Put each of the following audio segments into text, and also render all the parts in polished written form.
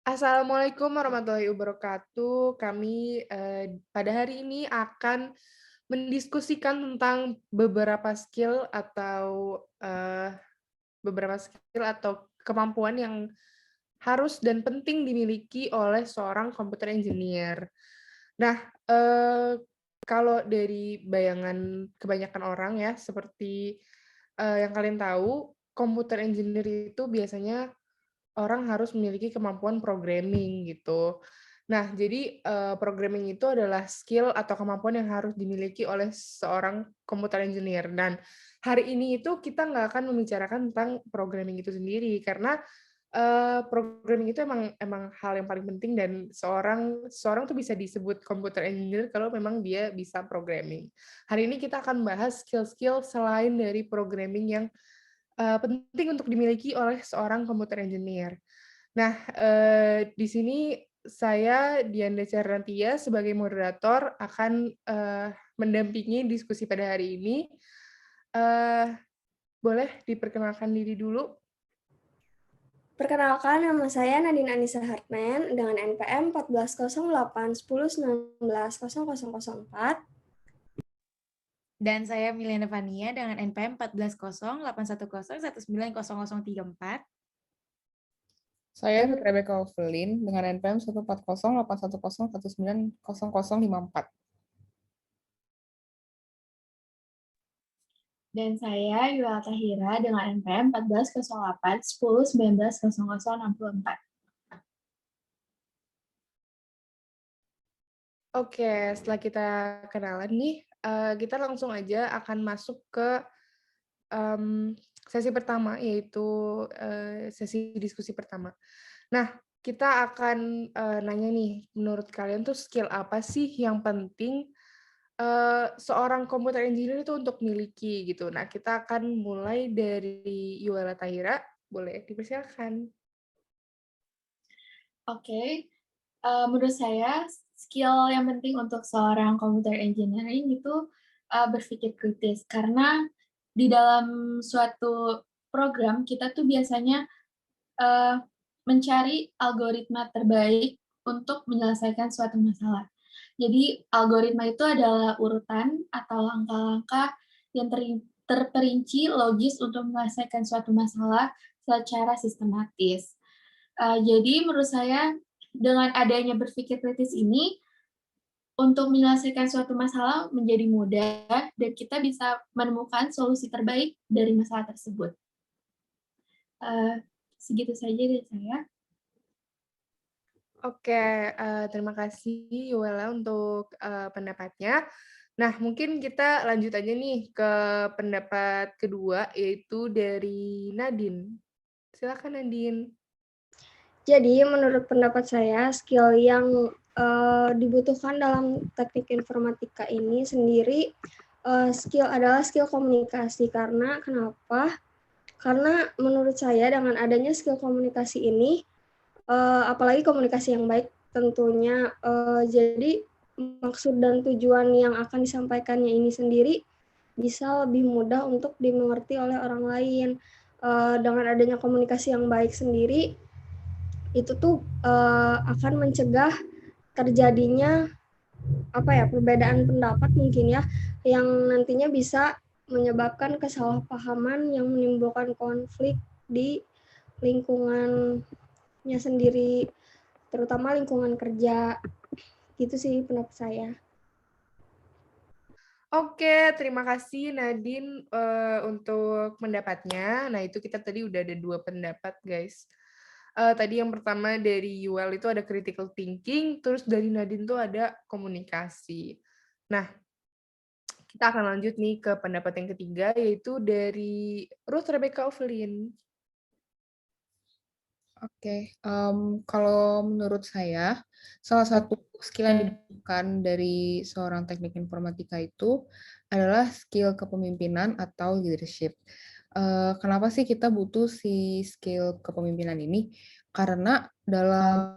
Assalamualaikum warahmatullahi wabarakatuh. Kami pada hari ini akan mendiskusikan tentang beberapa skill atau kemampuan yang harus dan penting dimiliki oleh seorang computer engineer. Nah, kalau dari bayangan kebanyakan orang ya, seperti yang kalian tahu, computer engineer itu biasanya orang harus memiliki kemampuan programming gitu. Nah, jadi, programming itu adalah skill atau kemampuan yang harus dimiliki oleh seorang komputer engineer dan hari ini itu kita nggak akan membicarakan tentang programming itu sendiri karena, programming itu emang hal yang paling penting dan seorang seorang tuh bisa disebut komputer engineer kalau memang dia bisa programming. Hari ini kita akan bahas skill-skill selain dari programming yang penting untuk dimiliki oleh seorang komputer engineer. Nah, di sini saya Dianda Charnatia sebagai moderator akan, mendampingi diskusi pada hari ini. Eee, Boleh diperkenalkan diri dulu? Perkenalkan, nama saya Nadine Anissa Hartman dengan NPM 1408 1019 00004. Dan saya Milena Vania dengan NPM 140810190034. Saya Rebecca Ovelin dengan NPM 1408110190054. Dan saya Yula Tahira dengan NPM 1408 10 19 0064. Oke, setelah kita kenalan nih, kita langsung aja akan masuk ke, sesi pertama, yaitu, sesi diskusi pertama. Nah, kita akan, nanya nih, menurut kalian tuh skill apa sih yang penting, seorang komputer engineer itu untuk miliki gitu. Nah, kita akan mulai dari Yuela Tahira, boleh dipersilakan. Oke, menurut saya skill yang penting untuk seorang computer engineering itu berpikir kritis karena di dalam suatu program kita tuh biasanya mencari algoritma terbaik untuk menyelesaikan suatu masalah. Jadi algoritma itu adalah urutan atau langkah-langkah yang terperinci logis untuk menyelesaikan suatu masalah secara sistematis. Jadi menurut saya dengan adanya berpikir kritis ini, untuk menyelesaikan suatu masalah menjadi mudah dan kita bisa menemukan solusi terbaik dari masalah tersebut. Segitu saja dari saya. Oke, terima kasih Yuela untuk, pendapatnya. Nah, mungkin kita lanjut aja nih ke pendapat kedua, yaitu dari Nadine. Silakan Nadine. Jadi, menurut pendapat saya, skill yang dibutuhkan dalam teknik informatika ini sendiri adalah skill komunikasi. Karena kenapa? Karena menurut saya dengan adanya skill komunikasi ini, apalagi komunikasi yang baik tentunya, jadi maksud dan tujuan yang akan disampaikannya ini sendiri bisa lebih mudah untuk dimengerti oleh orang lain. Dengan adanya komunikasi yang baik sendiri, itu tuh akan mencegah terjadinya perbedaan pendapat mungkin ya, yang nantinya bisa menyebabkan kesalahpahaman yang menimbulkan konflik di lingkungannya sendiri, terutama lingkungan kerja. Gitu sih pendapat saya. Oke, terima kasih Nadine, untuk pendapatnya. Nah, itu kita tadi udah ada 2 pendapat, guys. Tadi yang pertama dari Yuel itu ada critical thinking, terus dari Nadine tuh ada komunikasi. Nah, kita akan lanjut nih ke pendapat yang ketiga, yaitu dari Ruth Rebecca Ovelin. Oke, kalau menurut saya, salah satu skill yang dibutuhkan dari seorang teknik informatika itu adalah skill kepemimpinan atau leadership. Kenapa sih kita butuh si skill kepemimpinan ini? Karena dalam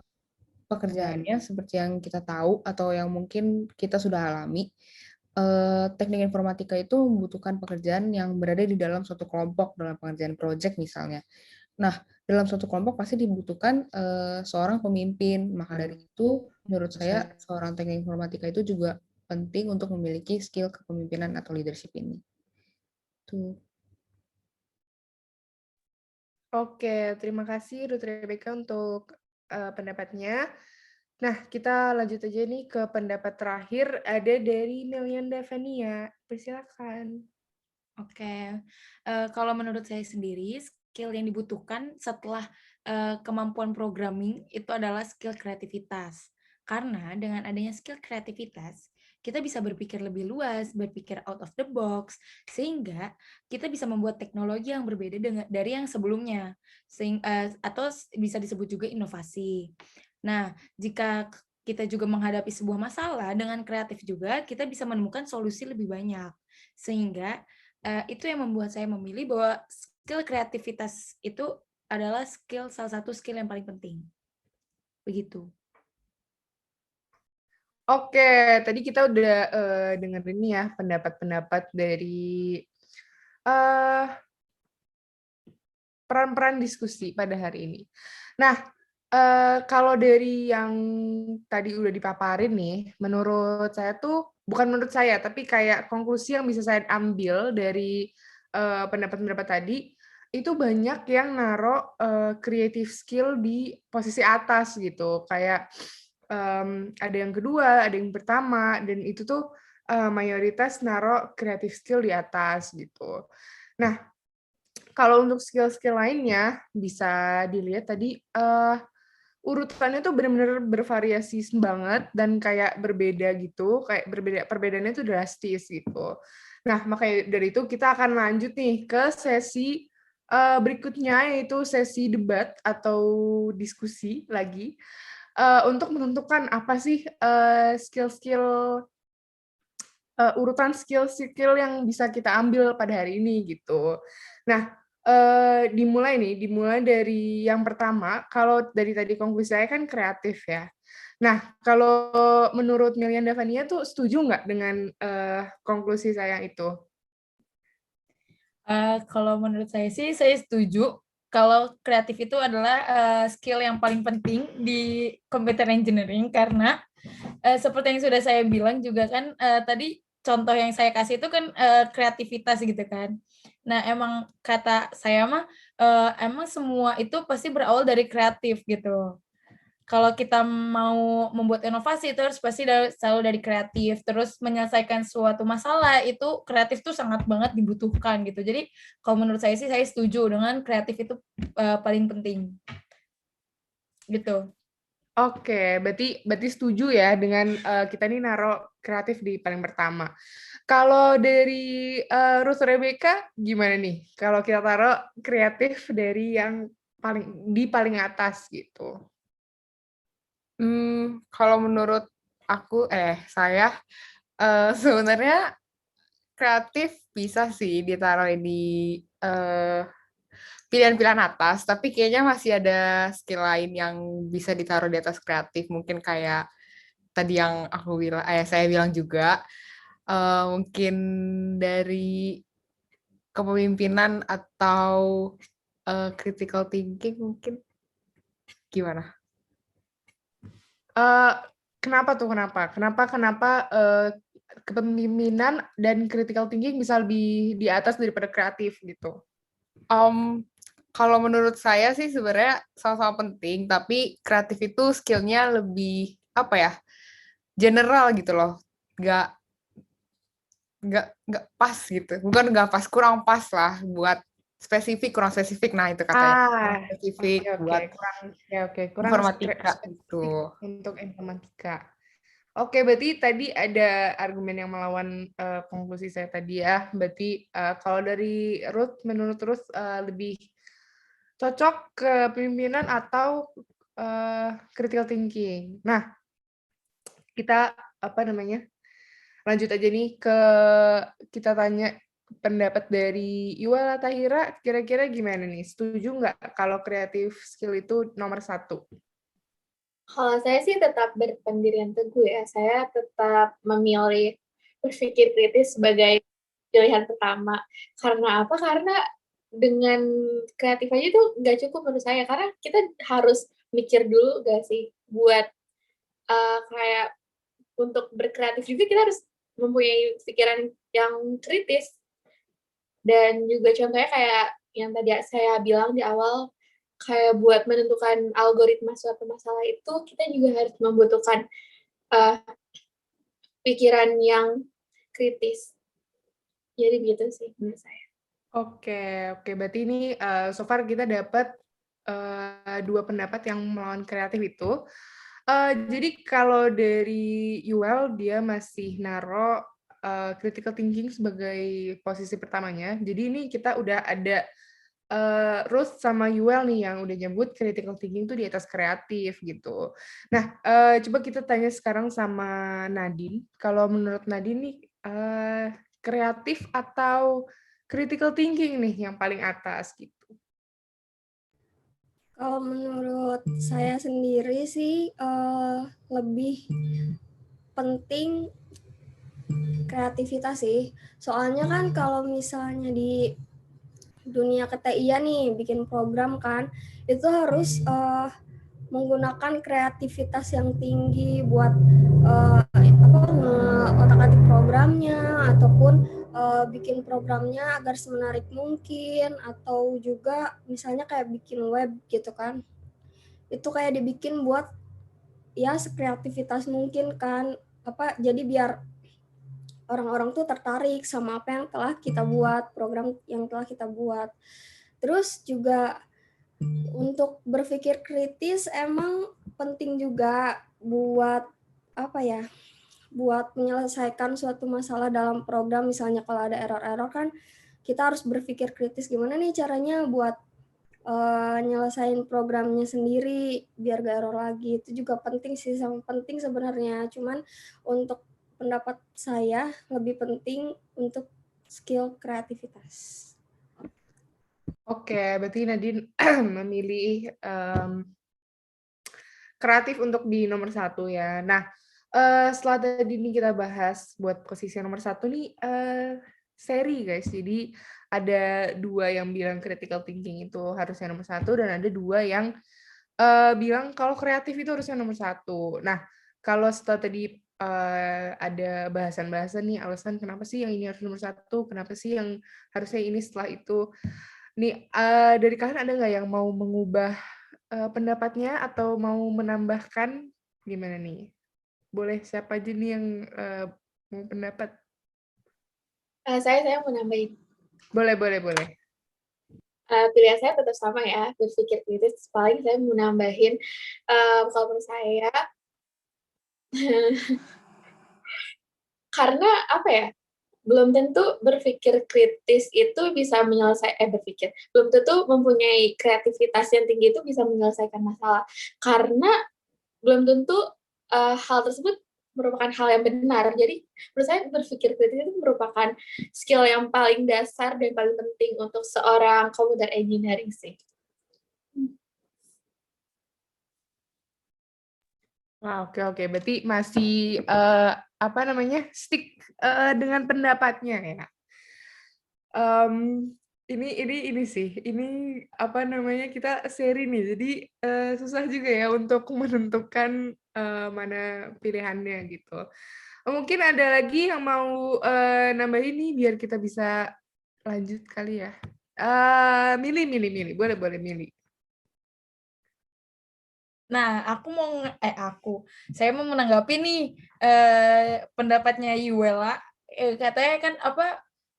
pekerjaannya seperti yang kita tahu atau yang mungkin kita sudah alami, teknik informatika itu membutuhkan pekerjaan yang berada di dalam suatu kelompok dalam pengerjaan proyek misalnya. Nah, dalam suatu kelompok pasti dibutuhkan seorang pemimpin. Maka dari itu, menurut saya seorang teknik informatika itu juga penting untuk memiliki skill kepemimpinan atau leadership ini. Tuh. Oke, terima kasih Ruth Rebecca untuk pendapatnya. Nah, kita lanjut aja nih ke pendapat terakhir, ada dari Melianda Vania. Persilakan. Oke, kalau menurut saya sendiri, skill yang dibutuhkan setelah kemampuan programming itu adalah skill kreativitas. Karena dengan adanya skill kreativitas, kita bisa berpikir lebih luas, berpikir out of the box, sehingga kita bisa membuat teknologi yang berbeda dari yang sebelumnya, atau bisa disebut juga inovasi. Nah, jika kita juga menghadapi sebuah masalah dengan kreatif juga, kita bisa menemukan solusi lebih banyak. Sehingga itu yang membuat saya memilih bahwa skill kreativitas itu adalah salah satu skill yang paling penting. Begitu. Oke, tadi kita udah dengerin nih ya pendapat-pendapat dari peran-peran diskusi pada hari ini. Nah, kalau dari yang tadi udah dipaparin nih, menurut saya tuh, bukan menurut saya, tapi kayak konklusi yang bisa saya ambil dari pendapat-pendapat tadi, itu banyak yang naruh creative skill di posisi atas gitu. Kayak ada yang kedua, ada yang pertama, dan itu tuh mayoritas naruh creative skill di atas gitu. Nah, kalau untuk skill-skill lainnya bisa dilihat tadi urutannya tuh benar-benar bervariasi banget dan kayak berbeda gitu, kayak perbedaannya tuh drastis gitu. Nah, makanya dari itu kita akan lanjut nih ke sesi berikutnya, yaitu sesi debat atau diskusi lagi untuk menentukan apa sih skill-skill urutan skill-skill yang bisa kita ambil pada hari ini gitu. Nah, dimulai dari yang pertama, kalau dari tadi konklusi saya kan kreatif ya. Nah, kalau menurut Milian Davania tuh setuju nggak dengan konklusi saya itu? Kalau menurut saya sih, saya setuju kalau kreatif itu adalah skill yang paling penting di computer engineering karena seperti yang sudah saya bilang juga kan tadi contoh yang saya kasih itu kan kreativitas gitu kan. Nah, emang kata saya mah emang semua itu pasti berawal dari kreatif gitu. Kalau kita mau membuat inovasi itu harus pasti selalu dari kreatif, terus menyelesaikan suatu masalah itu kreatif tuh sangat banget dibutuhkan gitu. Jadi kalau menurut saya sih saya setuju dengan kreatif itu paling penting. Gitu. Oke, berarti setuju ya dengan kita nih naruh kreatif di paling pertama. Kalau dari Ruth Rebecca gimana nih? Kalau kita taruh kreatif dari yang paling atas gitu. Kalau menurut aku, saya sebenarnya kreatif bisa sih ditaruh di pilihan-pilihan atas, tapi kayaknya masih ada skill lain yang bisa ditaruh di atas kreatif. Mungkin kayak tadi yang saya bilang juga, mungkin dari kepemimpinan atau critical thinking mungkin. Gimana? Kenapa tuh? Kenapa kepemimpinan dan critical thinking bisa lebih di atas daripada kreatif gitu? Kalau menurut saya sih sebenarnya sama-sama penting, tapi kreatif itu skill-nya lebih general gitu loh, nggak pas gitu, bukan nggak pas, kurang pas lah buat kurang spesifik, nah itu katanya kurang spesifik buat kurang informatika gitu. untuk informatika. Oke, berarti tadi ada argumen yang melawan konklusi saya tadi ya. Berarti kalau dari Ruth, menurut Ruth lebih cocok ke pemimpinan atau critical thinking. Nah, kita lanjut aja nih kita tanya pendapat dari Iwala Tahira, kira-kira gimana nih? Setuju nggak kalau kreatif skill itu nomor 1? Kalau saya sih tetap berpendirian teguh ya. Saya tetap memilih berpikir kritis sebagai pilihan pertama. Karena apa? Karena dengan kreatif aja tuh nggak cukup menurut saya, karena kita harus mikir dulu gak sih buat kayak untuk berkreatif juga kita harus mempunyai pikiran yang kritis. Dan juga contohnya kayak yang tadi saya bilang di awal, kayak buat menentukan algoritma suatu masalah itu kita juga harus membutuhkan uh, pikiran yang kritis. Jadi gitu sih menurut saya. Oke, berarti ini so far kita dapat dua pendapat yang melawan kreatif itu. Jadi kalau dari Yuel dia masih naro critical thinking sebagai posisi pertamanya. Jadi ini kita udah ada Ruth sama Yuel nih yang udah nyebut critical thinking itu di atas kreatif gitu. Nah, coba kita tanya sekarang sama Nadine. Kalau menurut Nadine nih kreatif atau critical thinking nih yang paling atas gitu? Kalau menurut saya sendiri sih lebih penting kreativitas sih. Soalnya kan kalau misalnya di dunia ke-TI nih bikin program kan, itu harus menggunakan kreativitas yang tinggi buat otak-atik programnya ataupun bikin programnya agar semenarik mungkin, atau juga misalnya kayak bikin web gitu kan, itu kayak dibikin buat ya sekreativitas mungkin kan, jadi biar orang-orang tuh tertarik sama apa yang telah kita buat, program yang telah kita buat. Terus juga untuk berpikir kritis emang penting juga buat buat menyelesaikan suatu masalah dalam program. Misalnya kalau ada error-error kan kita harus berpikir kritis gimana nih caranya buat nyelesain programnya sendiri biar gak error lagi. Itu juga penting sih, sama penting sebenarnya. Cuman untuk pendapat saya lebih penting untuk skill kreativitas. Oke, berarti Nadine memilih kreatif untuk di nomor 1 ya. Nah, setelah tadi ini kita bahas buat posisi nomor 1 nih, seri guys. Jadi ada 2 yang bilang critical thinking itu harusnya nomor 1 dan ada 2 yang bilang kalau kreatif itu harusnya nomor 1. Nah, kalau setelah tadi ada bahasan-bahasan nih alasan kenapa sih yang ini harus nomor 1, kenapa sih yang harusnya ini setelah itu. Nih, dari kalian ada nggak yang mau mengubah pendapatnya atau mau menambahkan? Gimana nih? Boleh siapa aja nih yang mau pendapat? Saya mau nambahin. Boleh. Pilihan saya tetap sama ya, berpikir kritis. Paling saya mau nambahin, kalau menurut saya, karena apa ya, belum tentu berpikir kritis itu bisa belum tentu mempunyai kreativitas yang tinggi itu bisa menyelesaikan masalah. Karena belum tentu hal tersebut merupakan hal yang benar. Jadi menurut saya berpikir kritis itu merupakan skill yang paling dasar dan paling penting untuk seorang computer engineering sih. Wah, oke. Berarti masih stick dengan pendapatnya ya. Ini sih, ini kita seri nih, jadi susah juga ya untuk menentukan mana pilihannya gitu. Mungkin ada lagi yang mau nambahin nih biar kita bisa lanjut kali ya. Milih, boleh milih. Nah, saya mau menanggapi nih pendapatnya Yuela. Katanya kan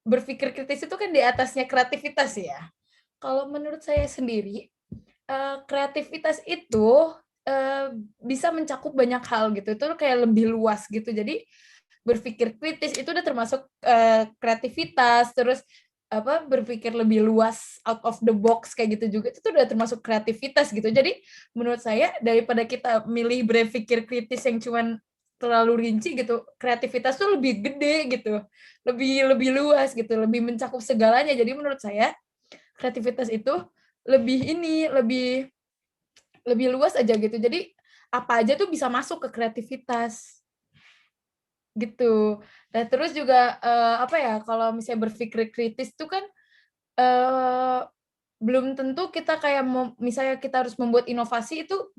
berpikir kritis itu kan di atasnya kreativitas ya. Kalau menurut saya sendiri, kreativitas itu bisa mencakup banyak hal gitu. Itu kayak lebih luas gitu. Jadi berpikir kritis itu udah termasuk kreativitas, terus berpikir lebih luas, out of the box kayak gitu juga, itu tuh udah termasuk kreativitas gitu. Jadi menurut saya daripada kita milih berpikir kritis yang cuman terlalu rinci gitu, kreativitas tuh lebih gede gitu, lebih luas gitu, lebih mencakup segalanya. Jadi menurut saya kreativitas itu lebih luas aja gitu. Jadi apa aja tuh bisa masuk ke kreativitas gitu. Dan terus juga kalau misalnya berpikir kritis tuh kan eh, belum tentu kita kayak misalnya kita harus membuat inovasi itu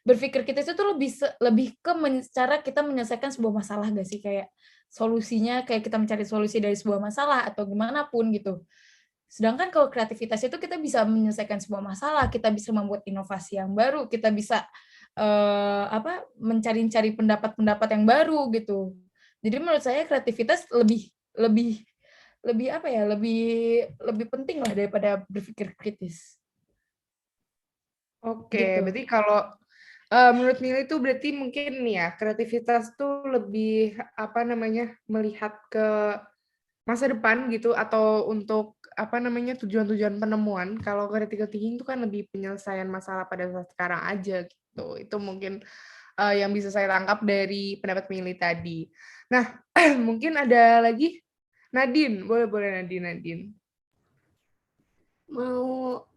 berpikir kita itu tuh lebih ke cara kita menyelesaikan sebuah masalah gak sih, kayak solusinya kayak kita mencari solusi dari sebuah masalah atau gimana pun gitu. Sedangkan kalau kreativitas itu kita bisa menyelesaikan sebuah masalah, kita bisa membuat inovasi yang baru, kita bisa mencari-cari pendapat-pendapat yang baru gitu. Jadi menurut saya kreativitas lebih lebih penting lah daripada berpikir kritis. Oke, Gitu. berarti kalau menurut Nili itu berarti mungkin nih ya, kreativitas tuh lebih melihat ke masa depan gitu, atau untuk tujuan-tujuan penemuan. Kalau critical thinking itu kan lebih penyelesaian masalah pada saat sekarang aja gitu. Itu mungkin yang bisa saya tangkap dari pendapat Mili tadi. Nah, mungkin ada lagi Nadine, boleh Nadine. Mau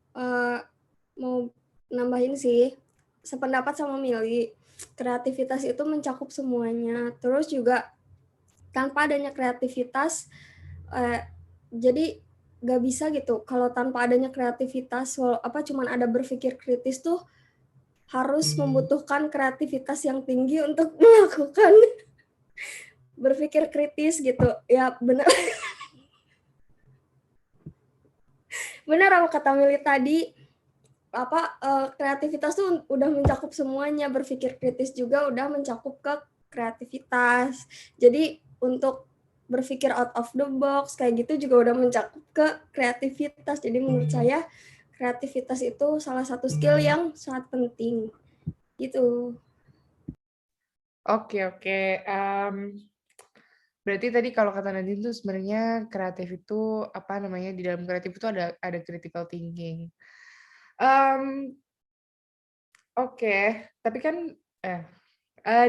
nambahin sih, sependapat sama Mili, kreativitas itu mencakup semuanya. Terus juga tanpa adanya kreativitas, jadi gak bisa gitu. Kalau tanpa adanya kreativitas, cuman ada berpikir kritis tuh harus membutuhkan kreativitas yang tinggi untuk melakukan berpikir kritis gitu. Ya benar. Benar apa kata Mili tadi, kreativitas tuh udah mencakup semuanya, berpikir kritis juga udah mencakup ke kreativitas. Jadi untuk berpikir out of the box kayak gitu juga udah mencakup ke kreativitas. Jadi menurut saya kreativitas itu salah satu skill yang sangat penting gitu. Oke. Berarti tadi kalau kata Nadine tuh sebenarnya kreatif itu di dalam kreatif itu ada critical thinking. Oke, tapi kan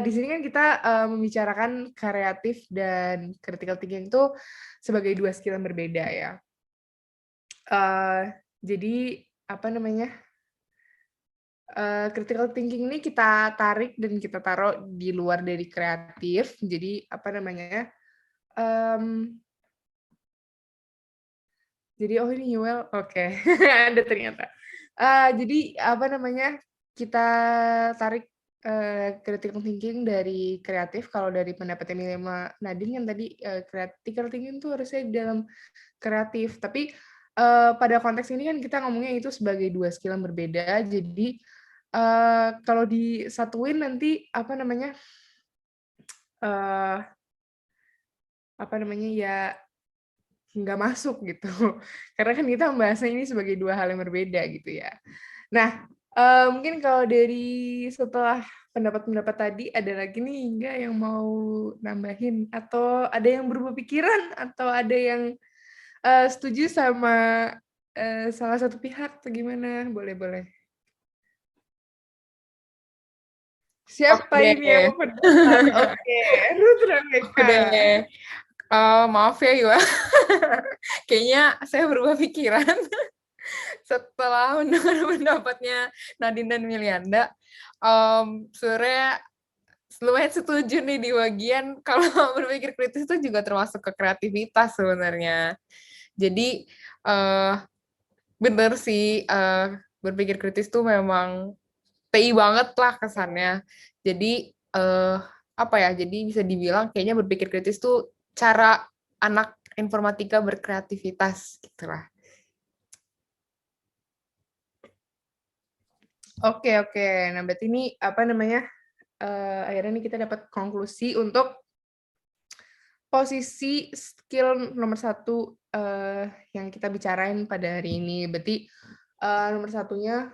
di sini kan kita membicarakan kreatif dan critical thinking itu sebagai dua skill yang berbeda ya. Jadi critical thinking ini kita tarik dan kita taruh di luar dari kreatif. Jadi jadi ini Yuel, oke. Ada ternyata. Jadi kita tarik critical thinking dari kreatif. Kalau dari pendapat Emilia sama Nadine kan tadi critical thinking itu harusnya di dalam kreatif. Tapi pada konteks ini kan kita ngomongnya itu sebagai dua skill yang berbeda. Jadi kalau disatuin nanti ya nggak masuk gitu. Karena kan kita membahasnya ini sebagai dua hal yang berbeda gitu ya. Nah, mungkin kalau dari setelah pendapat-pendapat tadi, ada lagi nih enggak yang mau nambahin? Atau ada yang berubah pikiran? Atau ada yang setuju sama salah satu pihak? Atau gimana? Boleh. Siapa ini yang mau pendapat? Oke, Ruth Rebecca. Maaf ya Yua, kayaknya saya berubah pikiran setelah mendengar pendapatnya Nadine dan Milianda. Sebenarnya lumayan setuju nih di bagian kalau berpikir kritis itu juga termasuk ke kreativitas sebenarnya. Jadi bener sih, berpikir kritis tuh memang TI banget lah kesannya. Jadi jadi bisa dibilang kayaknya berpikir kritis tuh cara anak informatika berkreativitas gitulah. Oke. Nah, berarti ini akhirnya nih kita dapat konklusi untuk posisi skill nomor 1 yang kita bicarain pada hari ini. Berarti nomor 1-nya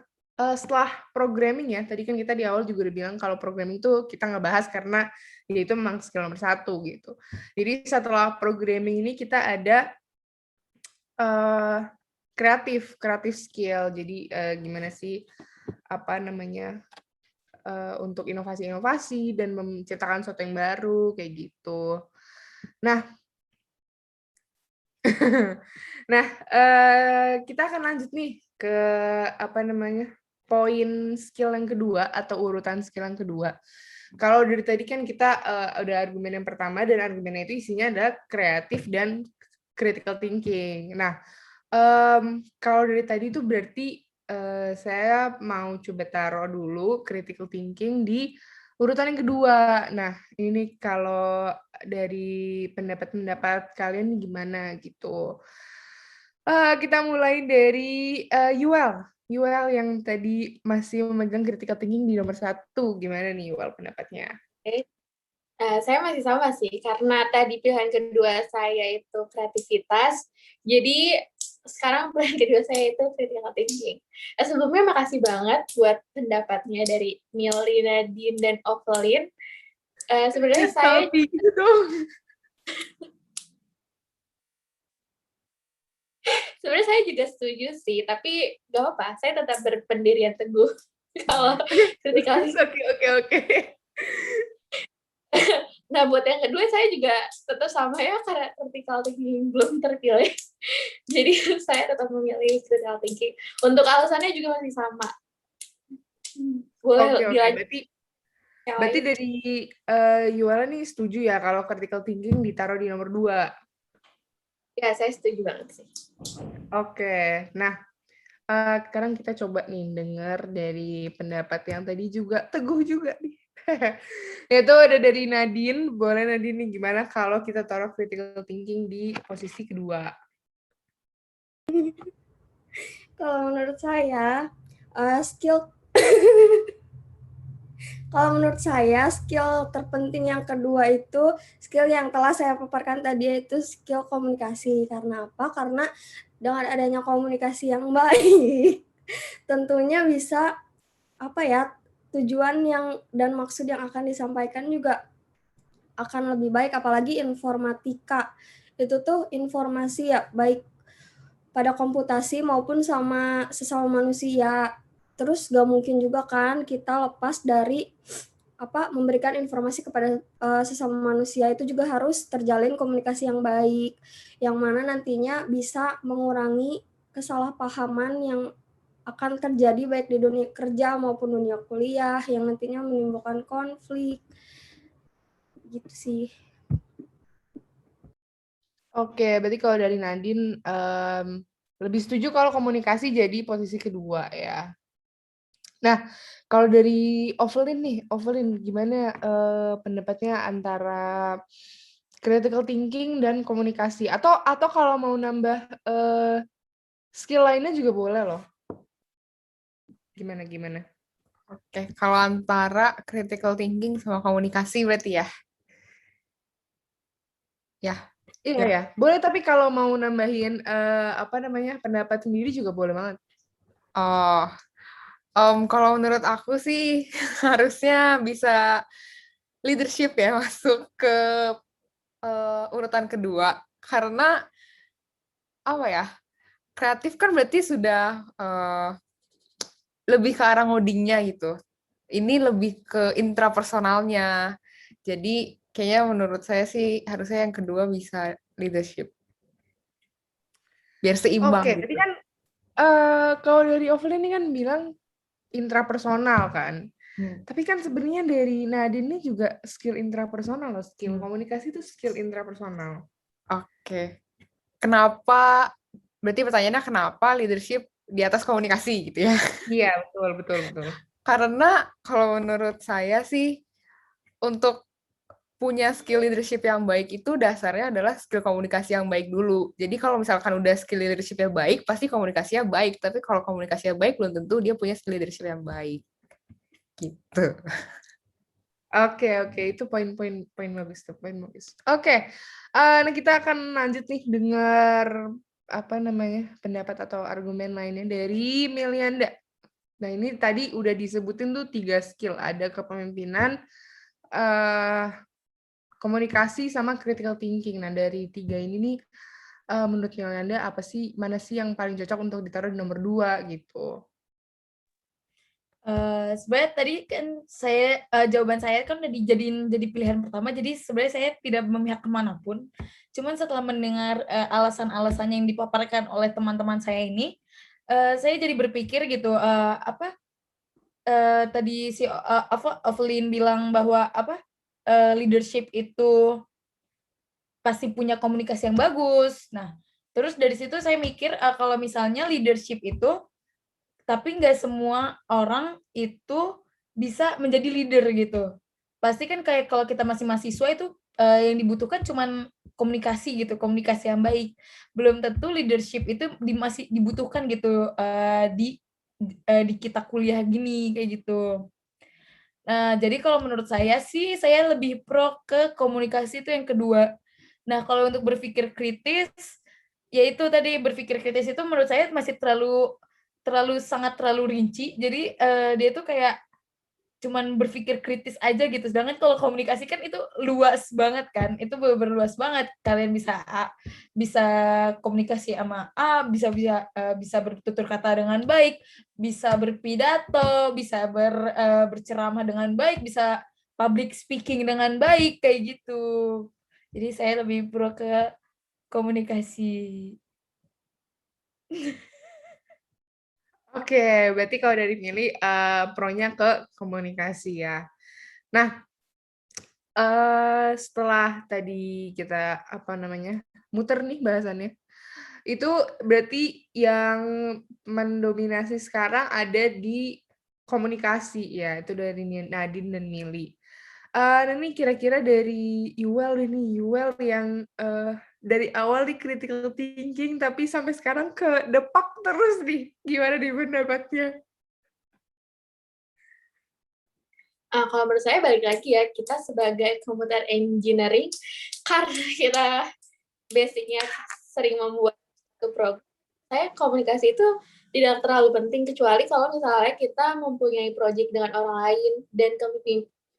setelah programming ya. Tadi kan kita di awal juga udah bilang kalau programming itu kita nggak bahas karena ya itu memang skill nomor 1 gitu. Jadi setelah programming ini kita ada kreatif skill. Jadi gimana sih untuk inovasi-inovasi dan menciptakan sesuatu yang baru kayak gitu. Nah, kita akan lanjut nih ke poin skill yang kedua atau urutan skill yang kedua. Kalau dari tadi kan kita udah argumen yang pertama dan argumennya itu isinya adalah kreatif dan critical thinking. Nah, Kalau dari tadi tuh berarti saya mau coba taruh dulu critical thinking di urutan yang kedua. Nah, ini kalau dari pendapat-pendapat kalian gimana gitu. Kita mulai dari Yuel. Yuel yang tadi masih memegang critical thinking di nomor 1. Gimana nih Yuel pendapatnya? Oke. Saya masih sama sih, karena tadi pilihan kedua saya itu kreativitas, jadi sekarang pilihan kedua saya itu critical thinking. Sebelumnya makasih banget buat pendapatnya dari Milly, Nadine, dan Ovelyn. Sebenarnya saya Tapi gitu dong. sebenarnya saya juga setuju sih, tapi gak apa-apa, saya tetap berpendirian teguh kalau critical thinking. Oke. Nah, buat yang kedua saya juga tetap sama ya, karena critical thinking belum terpilih. Jadi saya tetap memilih critical thinking. Untuk alasannya juga masih sama. Boleh Oke. dilanjut yang Berarti lain? dari Yuela nih setuju ya kalau critical thinking ditaruh di nomor 2. Ya, saya setuju banget sih. Oke. Nah, sekarang kita coba nih dengar dari pendapat yang tadi juga teguh juga nih. Yaitu ada dari Nadine. Boleh Nadine nih gimana kalau kita taruh critical thinking di posisi kedua? Kalau menurut saya, skill kalau menurut saya skill terpenting yang kedua itu skill yang telah saya paparkan tadi, yaitu skill komunikasi. Karena apa? Karena dengan adanya komunikasi yang baik, tentunya bisa tujuan yang dan maksud yang akan disampaikan juga akan lebih baik. Apalagi informatika itu tuh informasi ya, baik pada komputasi maupun sama sesama manusia. Terus gak mungkin juga kan kita lepas dari memberikan informasi kepada sesama manusia. Itu juga harus terjalin komunikasi yang baik, yang mana nantinya bisa mengurangi kesalahpahaman yang akan terjadi baik di dunia kerja maupun dunia kuliah yang nantinya menimbulkan konflik. Gitu sih. Oke, berarti kalau dari Nadine lebih setuju kalau komunikasi jadi posisi kedua ya. Nah, kalau dari Ovelyn nih, Ovelyn gimana pendapatnya antara critical thinking dan komunikasi? Atau kalau mau nambah skill lainnya juga boleh loh. Gimana? Oke, kalau antara critical thinking sama komunikasi berarti ya? Ya. Iya ya, boleh tapi kalau mau nambahin pendapat sendiri juga boleh banget. Oh, kalau menurut aku sih harusnya bisa leadership ya masuk ke urutan kedua, karena apa ya, kreatif kan berarti sudah lebih ke arah ngodingnya gitu. Ini lebih ke intrapersonalnya. Jadi kayaknya menurut saya sih harusnya yang kedua bisa leadership. Biar seimbang Oke, gitu. tapi kan kalau dari Ovelyn ini kan bilang intrapersonal kan. Tapi kan sebenarnya dari Nadine ini juga skill intrapersonal loh, skill komunikasi itu skill intrapersonal. Oke. Kenapa, berarti pertanyaannya kenapa leadership di atas komunikasi gitu ya? Iya, betul. Karena kalau menurut saya sih untuk punya skill leadership yang baik itu dasarnya adalah skill komunikasi yang baik dulu. Jadi kalau misalkan udah skill leadershipnya baik, pasti komunikasinya baik. Tapi kalau komunikasinya baik, belum tentu dia punya skill leadership yang baik. Gitu. Oke, itu poin bagus tuh, poin bagus. Oke, nah kita akan lanjut nih dengar pendapat atau argumen lainnya dari Melianda. Nah ini tadi udah disebutin tuh 3 skill, ada kepemimpinan, komunikasi sama critical thinking. Nah dari 3 ini nih menurut Melianda mana sih yang paling cocok untuk ditaruh di nomor 2 gitu? Sebenarnya tadi kan jawaban saya kan udah dijadiin jadi pilihan pertama, jadi sebenarnya saya tidak memihak kemanapun. Cuman setelah mendengar alasan-alasan yang dipaparkan oleh teman-teman saya ini, saya jadi berpikir gitu, tadi si Ovelyn bilang bahwa leadership itu pasti punya komunikasi yang bagus. Nah, Terus dari situ saya mikir kalau misalnya leadership itu, tapi nggak semua orang itu bisa menjadi leader gitu. Pasti kan kayak kalau kita masih mahasiswa itu yang dibutuhkan cuman komunikasi gitu, komunikasi yang baik. Belum tentu leadership itu masih dibutuhkan gitu di kita kuliah gini kayak gitu. Nah, jadi kalau menurut saya sih, saya lebih pro ke komunikasi itu yang kedua. Nah, kalau untuk berpikir kritis, ya itu tadi berpikir kritis itu menurut saya masih sangat terlalu rinci. Jadi dia tuh kayak cuman berpikir kritis aja gitu. Sedangkan kalau komunikasi kan itu luas banget kan. Itu bener-bener luas banget. Kalian bisa komunikasi sama A, bisa bertutur kata dengan baik, bisa berpidato, bisa berceramah dengan baik, bisa public speaking dengan baik kayak gitu. Jadi saya lebih pro ke komunikasi. Oke, berarti kalau dari milih pro-nya ke komunikasi ya. Nah, setelah tadi kita muter nih bahasannya. Itu berarti yang mendominasi sekarang ada di komunikasi ya, itu dari Nadine dan Mili. Nah ini kira-kira dari Yuel yang dari awal di critical thinking tapi sampai sekarang ke depak terus nih. Gimana nih pendapatnya? Kalau menurut saya balik lagi ya, kita sebagai computer engineering, karena kita basicnya sering membuat program, saya komunikasi itu tidak terlalu penting, kecuali kalau misalnya kita mempunyai project dengan orang lain, dan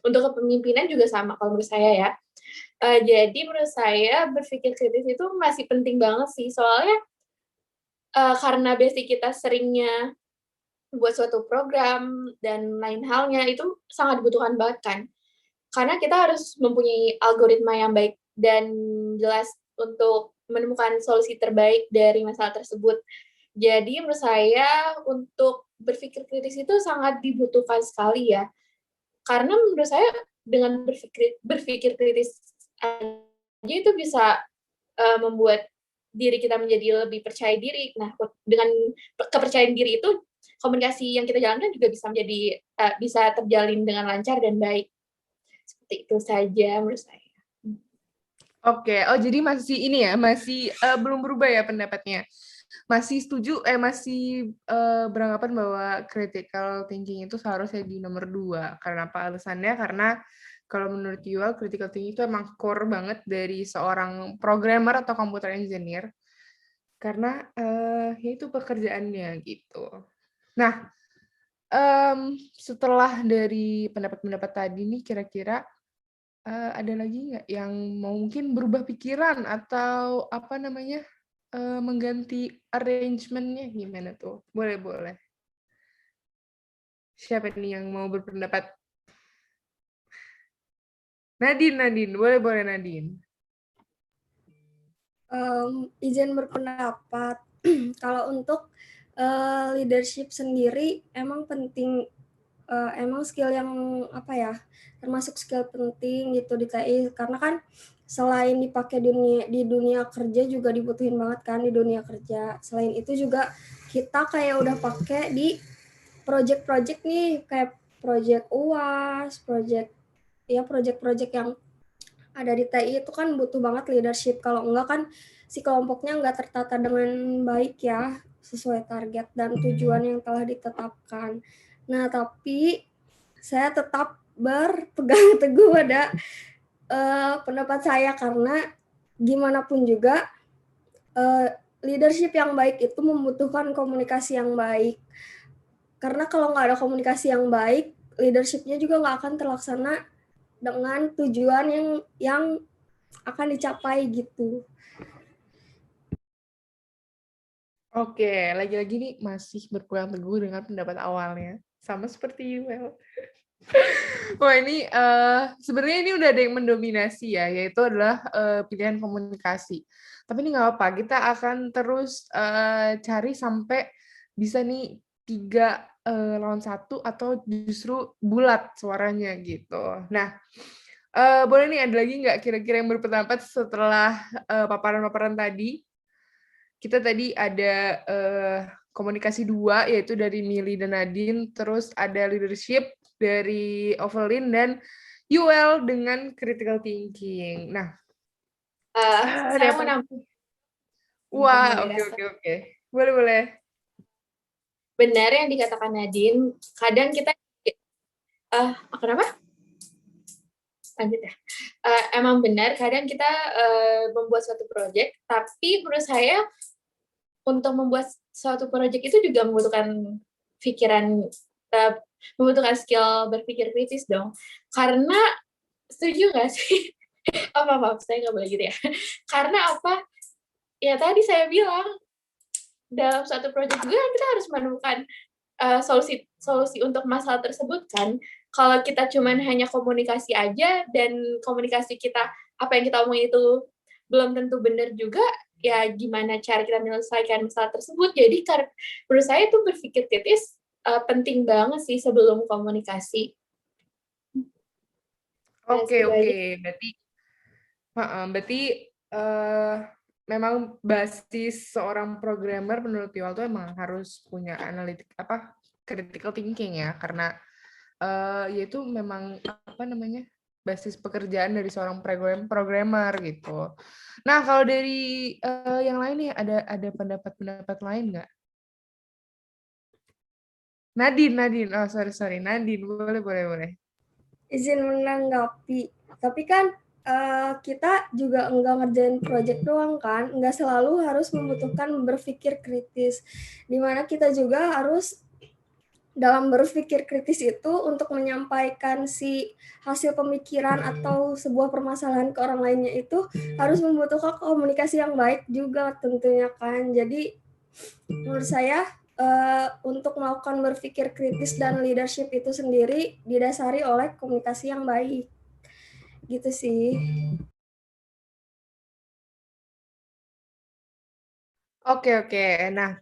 untuk kepemimpinan juga sama kalau menurut saya ya. Jadi menurut saya berpikir kritis itu masih penting banget sih, soalnya karena basic kita seringnya buat suatu program dan lain halnya itu sangat dibutuhkan banget kan. Karena kita harus mempunyai algoritma yang baik dan jelas untuk menemukan solusi terbaik dari masalah tersebut. Jadi menurut saya untuk berpikir kritis itu sangat dibutuhkan sekali ya. Karena menurut saya dengan berpikir kritis aja itu bisa membuat diri kita menjadi lebih percaya diri. Nah, dengan kepercayaan diri itu komunikasi yang kita jalankan juga bisa terjalin dengan lancar dan baik. Seperti itu saja menurut saya. Oke, jadi masih belum berubah ya pendapatnya. Masih setuju, masih beranggapan bahwa critical thinking itu seharusnya di nomor 2. Karena apa alasannya? Karena kalau menurut Yuval, critical thinking itu emang core banget dari seorang programmer atau computer engineer. Karena ya itu pekerjaannya gitu. Nah, setelah dari pendapat-pendapat tadi nih, kira-kira ada lagi nggak yang mau mungkin berubah pikiran atau mengganti arrangement-nya gimana tuh? Boleh. Siapa nih yang mau berpendapat? Nadine. Boleh Nadine. Izin berpendapat. Kalau untuk leadership sendiri emang penting, emang skill yang termasuk skill penting gitu di TI, karena kan selain dipakai di dunia kerja juga dibutuhin banget kan di dunia kerja. Selain itu juga kita kayak udah pakai di project-project nih, kayak project UAS, project yang ada di TI itu kan butuh banget leadership. Kalau enggak kan si kelompoknya enggak tertata dengan baik ya, sesuai target dan tujuan yang telah ditetapkan. Nah, tapi saya tetap berpegang teguh pada pendapat saya, karena gimana pun juga leadership yang baik itu membutuhkan komunikasi yang baik. Karena kalau nggak ada komunikasi yang baik, leadership-nya juga nggak akan terlaksana dengan tujuan yang akan dicapai gitu. Oke, lagi-lagi nih masih berpegang teguh dengan pendapat awalnya. Sama seperti Yuel. Wah ini sebenarnya ini udah ada yang mendominasi ya, yaitu adalah pilihan komunikasi. Tapi ini nggak apa-apa, kita akan terus cari sampai bisa nih 3 lawan 1 atau justru bulat suaranya gitu. Nah, boleh nih ada lagi nggak kira-kira yang berpendapat setelah paparan-paparan tadi? kita tadi ada komunikasi 2, yaitu dari Mili dan Nadine, terus ada leadership dari Ovelyn dan Yuel dengan critical thinking. Nah, Saya mau nambah wah, oke. moderator. Boleh. Benar yang dikatakan Nadine, kadang kita kenapa? Lanjut ya. Emang benar kadang kita membuat suatu proyek, tapi menurut saya untuk membuat suatu proyek itu juga membutuhkan pikiran, membutuhkan skill berpikir kritis dong. Karena setuju nggak sih? Maaf, saya nggak boleh gitu ya. Karena apa? Ya tadi saya bilang dalam suatu proyek juga kita harus menemukan solusi untuk masalah tersebut kan. Kalau kita cuman hanya komunikasi aja dan komunikasi kita apa yang kita omongin itu belum tentu benar juga, ya gimana cara kita menyelesaikan masalah tersebut. Jadi menurut saya itu berpikir kritis penting banget sih sebelum komunikasi. Oke. Berarti memang basis seorang programmer menurut Yuval tuh emang harus punya critical thinking ya, karena yaitu memang basis pekerjaan dari seorang programmer gitu. Nah, kalau dari yang lain nih ada pendapat lain nggak? Nadine. Oh, sorry. Nadine, boleh. Izin menanggapi. Tapi kan kita juga enggak ngerjain project doang kan, enggak selalu harus membutuhkan berpikir kritis. Dimana kita juga harus dalam berpikir kritis itu untuk menyampaikan si hasil pemikiran atau sebuah permasalahan ke orang lainnya itu harus membutuhkan komunikasi yang baik juga tentunya kan. Jadi menurut saya untuk melakukan berpikir kritis dan leadership itu sendiri didasari oleh komunikasi yang baik. Gitu sih. Oke. Nah,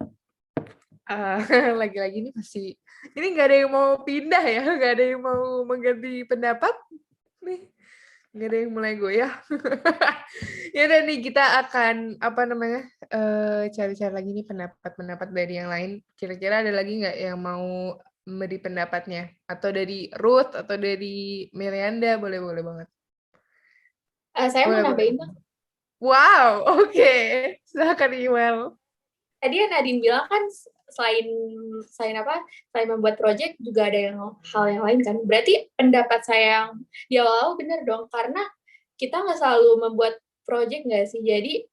lagi-lagi ini ini nggak ada yang mau pindah ya, nggak ada yang mau mengganti pendapat nih, nggak ada yang mulai goyah. Ya udah nih, kita akan cari-cari lagi nih pendapat dari yang lain. Kira-kira ada lagi nggak yang mau memberi pendapatnya, atau dari Ruth atau dari Melianda? Boleh banget. Saya mau nambahin Bang. Wow, oke. Silakan Iwel. Tadi yang Nadine bilang kan selain membuat project juga ada hal yang lain kan. Berarti pendapat saya yang di awal benar dong, karena kita nggak selalu membuat project nggak sih. Jadi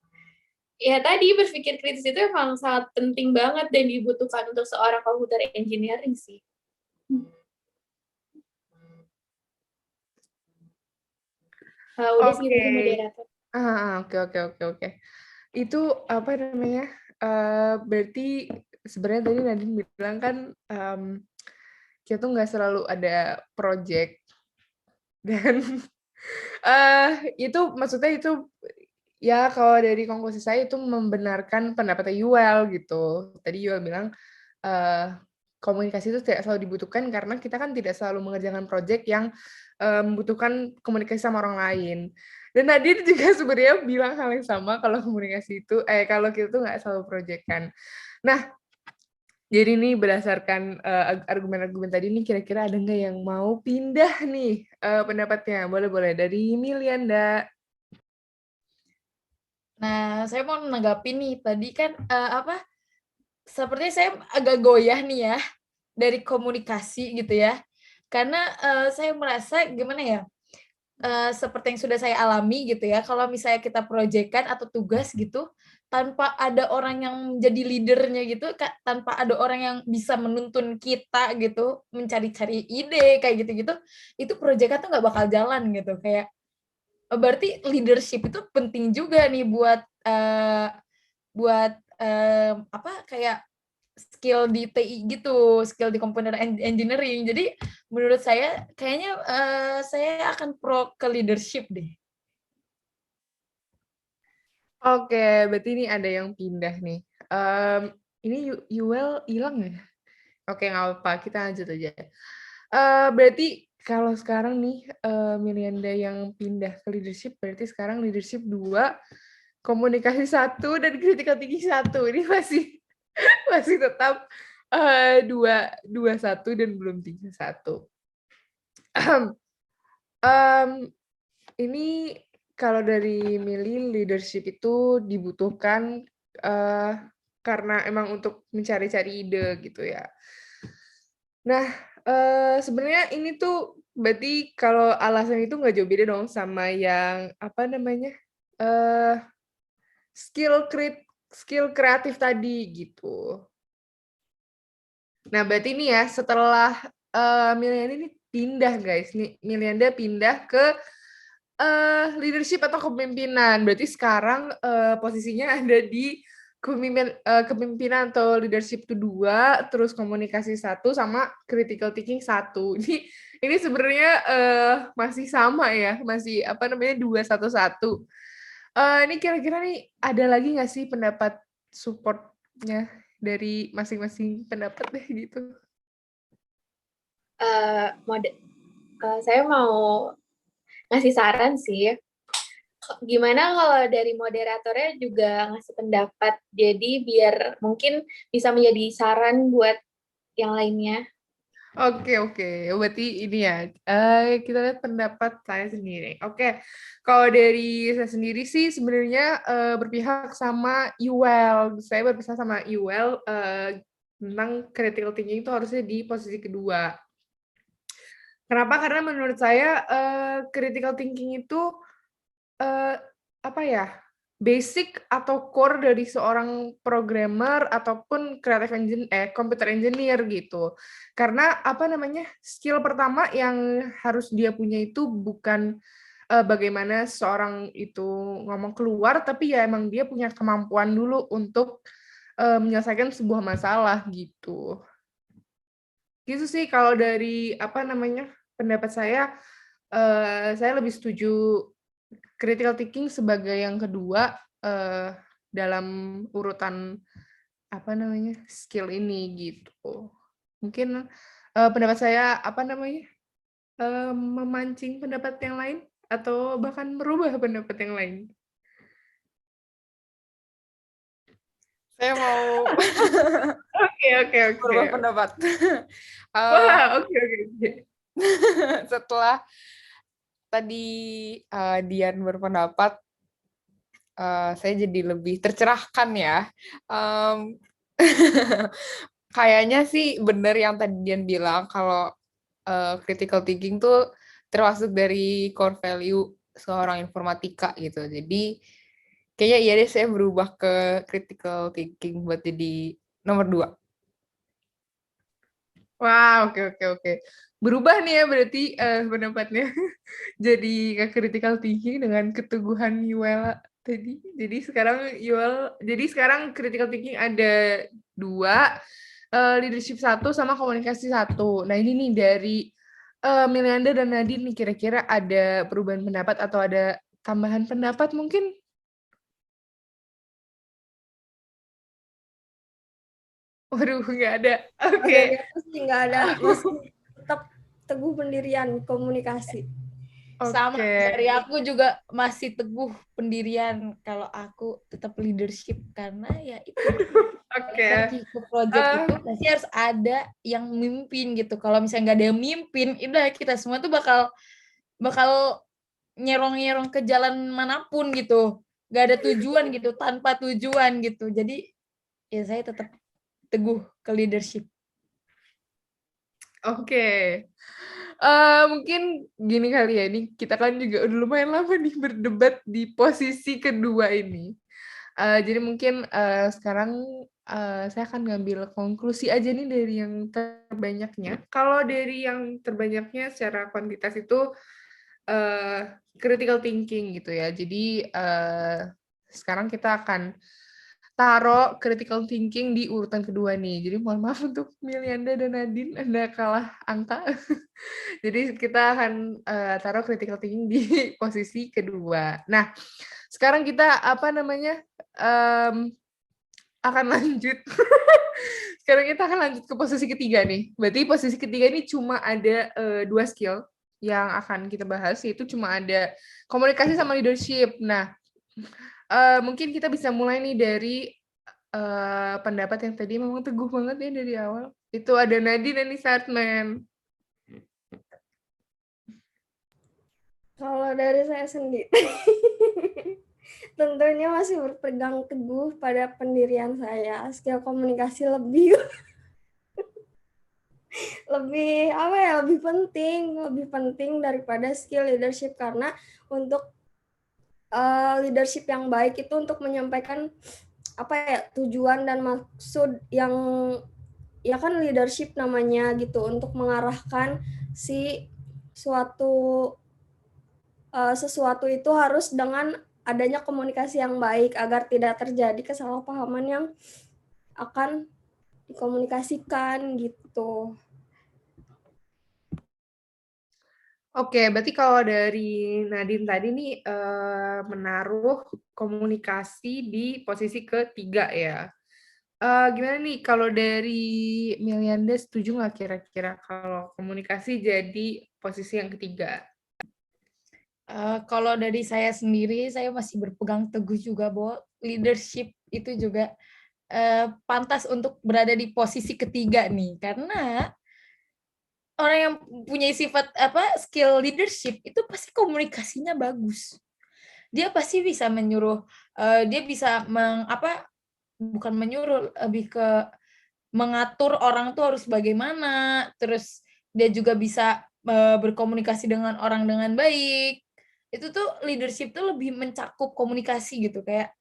ya tadi berpikir kritis itu emang sangat penting banget dan dibutuhkan untuk seorang computer engineering sih. Udah sih dari moderator. Oke. Itu berarti sebenarnya tadi Nadine bilang kan kita tuh nggak selalu ada project, dan itu maksudnya itu ya, kalau dari konklusi saya itu membenarkan pendapatnya Yuel gitu. Tadi Yuel bilang komunikasi itu tidak selalu dibutuhkan karena kita kan tidak selalu mengerjakan project yang membutuhkan komunikasi sama orang lain. Dan Nadine juga sebenarnya bilang hal yang sama, kalau kalau kita tuh nggak selalu project kan. Nah, jadi nih berdasarkan argumen-argumen tadi nih, kira-kira ada nggak yang mau pindah nih pendapatnya? Boleh dari Melianda. Nah, saya mau menanggapi nih, tadi kan sepertinya saya agak goyah nih ya dari komunikasi gitu ya, karena saya merasa gimana ya, seperti yang sudah saya alami gitu ya, kalau misalnya kita proyekkan atau tugas gitu, tanpa ada orang yang jadi leadernya gitu, tanpa ada orang yang bisa menuntun kita gitu, mencari-cari ide kayak gitu-gitu, itu proyeknya tuh nggak bakal jalan gitu. Kayak berarti leadership itu penting juga nih buat kayak skill di TI gitu, skill di computer engineering. Jadi menurut saya kayaknya saya akan pro ke leadership deh. Oke, berarti ini ada yang pindah nih. Ini Yuel hilang ya? Oke, nggak apa-apa, kita lanjut aja. Berarti kalau sekarang nih Melianda yang pindah ke leadership, berarti sekarang leadership 2 komunikasi 1 dan critical thinking 1. Ini masih tetap 2-1 dan belum 3-1. Ini kalau dari Mili, leadership itu dibutuhkan karena emang untuk mencari-cari ide gitu ya. Nah, sebenarnya ini tuh berarti kalau alasan itu nggak jauh beda dong sama yang apa namanya skill kreatif tadi gitu. Nah, berarti ini ya setelah Milianda ini pindah guys, nih Milianda pindah ke leadership atau kepemimpinan. Berarti sekarang posisinya ada di kepemimpinan atau leadership itu 2, terus komunikasi 1 sama critical thinking 1. Ini sebenarnya masih sama ya, masih apa namanya 2-1-1. Ini kira-kira nih ada lagi nggak sih pendapat support-nya dari masing-masing pendapat deh gitu? Saya mau ngasih saran sih. Gimana kalau dari moderatornya juga ngasih pendapat, jadi biar mungkin bisa menjadi saran buat yang lainnya. Oke. Berarti ini ya, kita lihat pendapat saya sendiri. Oke, kalau dari saya sendiri sih sebenarnya berpihak sama Yuel. Saya berpisah sama Yuel tentang critical thinking itu harusnya di posisi kedua. Kenapa? Karena menurut saya critical thinking itu apa ya, basic atau core dari seorang programmer ataupun computer engineer gitu. Karena apa namanya, skill pertama yang harus dia punya itu bukan bagaimana seorang itu ngomong keluar, tapi ya emang dia punya kemampuan dulu untuk menyelesaikan sebuah masalah gitu. Gitu sih kalau dari apa namanya pendapat saya lebih setuju critical thinking sebagai yang kedua dalam urutan apa namanya skill ini gitu. Mungkin pendapat saya apa namanya memancing pendapat yang lain atau bahkan merubah pendapat yang lain. Saya mau Oke. berubah pendapat. Wah, oke. Setelah tadi Dian berpendapat, saya jadi lebih tercerahkan ya. Kayaknya sih benar yang tadi Dian bilang kalau critical thinking tuh termasuk dari core value seorang informatika gitu. Jadi kayaknya iya deh saya berubah ke critical thinking buat jadi nomor 2. Wah, oke. Berubah nih ya berarti pendapatnya jadi ke critical thinking dengan keteguhan Yuel tadi. Jadi sekarang critical thinking ada 2, leadership 1 sama komunikasi 1. Nah, ini nih dari Milianda dan Nadine nih kira-kira ada perubahan pendapat atau ada tambahan pendapat mungkin? Waduh, nggak ada. Oke. Dari aku sih nggak ada, masih tetap teguh pendirian komunikasi. Sama dari aku juga masih teguh pendirian kalau aku tetap leadership karena ya itu pergi ke project itu pasti harus ada yang mimpin gitu. Kalau misalnya nggak ada yang mimpin, udah kita semua tuh bakal nyerong ke jalan manapun gitu. Nggak ada tujuan gitu, tanpa tujuan gitu. Jadi ya saya tetap teguh ke leadership. Oke. Mungkin gini kali ya, ini kita kan juga udah lumayan lama nih berdebat di posisi kedua ini. Jadi mungkin sekarang saya akan ngambil konklusi aja nih dari yang terbanyaknya. Kalau dari yang terbanyaknya secara kuantitas itu critical thinking gitu ya. Jadi sekarang kita akan taruh critical thinking di urutan kedua nih. Jadi mohon maaf untuk Milianda dan Nadine, Anda kalah angka. Jadi kita akan taruh critical thinking di posisi kedua. Nah, sekarang kita akan lanjut. Sekarang kita akan lanjut ke posisi ketiga nih. Berarti posisi ketiga ini cuma ada 2 skill yang akan kita bahas, yaitu cuma ada komunikasi sama leadership. Nah, mungkin kita bisa mulai nih dari pendapat yang tadi memang teguh banget ya dari awal. Itu ada Nadine dan Sartman. Kalau dari saya sendiri, tentunya masih berpegang teguh pada pendirian saya. Skill komunikasi lebih lebih penting daripada skill leadership, karena untuk leadership yang baik itu untuk menyampaikan tujuan dan maksud yang ya kan leadership namanya gitu, untuk mengarahkan si sesuatu itu harus dengan adanya komunikasi yang baik agar tidak terjadi kesalahpahaman yang akan dikomunikasikan gitu. Oke, berarti kalau dari Nadine tadi nih menaruh komunikasi di posisi ketiga ya. Gimana nih kalau dari Melianda, setuju nggak kira-kira kalau komunikasi jadi posisi yang ketiga? Kalau dari saya sendiri, saya masih berpegang teguh juga bahwa leadership itu juga pantas untuk berada di posisi ketiga nih, karena orang yang punya sifat skill leadership itu pasti komunikasinya bagus. Dia pasti bisa menyuruh, dia bisa bukan menyuruh, lebih ke mengatur orang tuh harus bagaimana, terus dia juga bisa berkomunikasi dengan orang dengan baik. Itu tuh leadership tuh lebih mencakup komunikasi gitu, kayak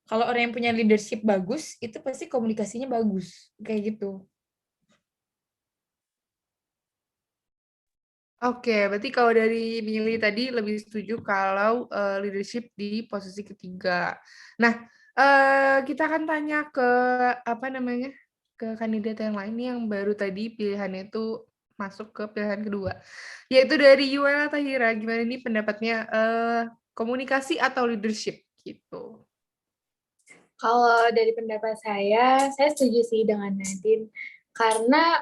kalau orang yang punya leadership bagus, itu pasti komunikasinya bagus, kayak gitu. Oke, berarti kalau dari Mili tadi lebih setuju kalau leadership di posisi ketiga. Nah, kita akan tanya ke ke kandidat yang lain yang baru tadi pilihannya itu masuk ke pilihan kedua, yaitu dari Yuela Tahira. Gimana nih pendapatnya, komunikasi atau leadership gitu? Kalau dari pendapat saya setuju sih dengan Nadine, karena